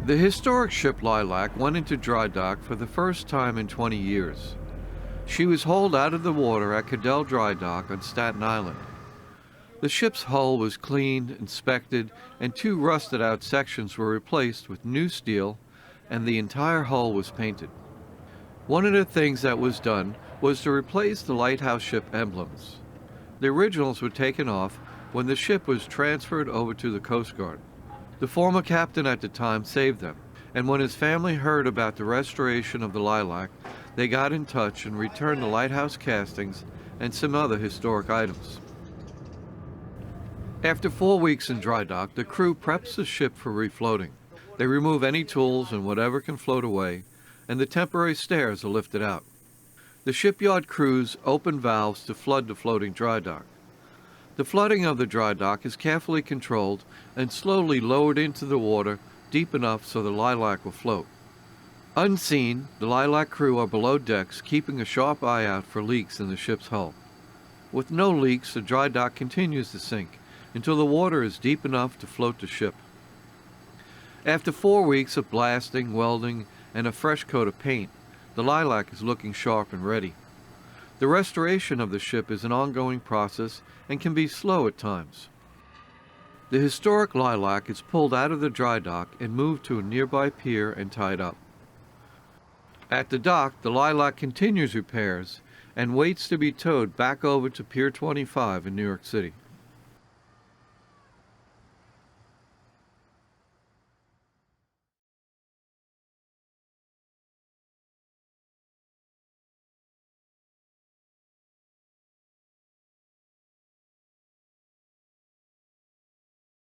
The historic ship Lilac went into dry dock for the first time in 20 years. She was hauled out of the water at Caddells Dry Dock on Staten Island. The ship's hull was cleaned, inspected, and two rusted-out sections were replaced with new steel, and the entire hull was painted. One of the things that was done was to replace the lighthouse ship emblems. The originals were taken off when the ship was transferred over to the Coast Guard. The former captain at the time saved them, and when his family heard about the restoration of the Lilac, they got in touch and returned the lighthouse castings and some other historic items. After 4 weeks in dry dock, the crew preps the ship for refloating. They remove any tools and whatever can float away, and the temporary stairs are lifted out. The shipyard crews open valves to flood the floating dry dock. The flooding of the dry dock is carefully controlled and slowly lowered into the water deep enough so the Lilac will float. Unseen, the Lilac crew are below decks, keeping a sharp eye out for leaks in the ship's hull. With no leaks, the dry dock continues to sink until the water is deep enough to float the ship. After 4 weeks of blasting, welding, and a fresh coat of paint, the Lilac is looking sharp and ready. The restoration of the ship is an ongoing process and can be slow at times. The historic Lilac is pulled out of the dry dock and moved to a nearby pier and tied up. At the dock, the Lilac continues repairs and waits to be towed back over to Pier 25 in New York City.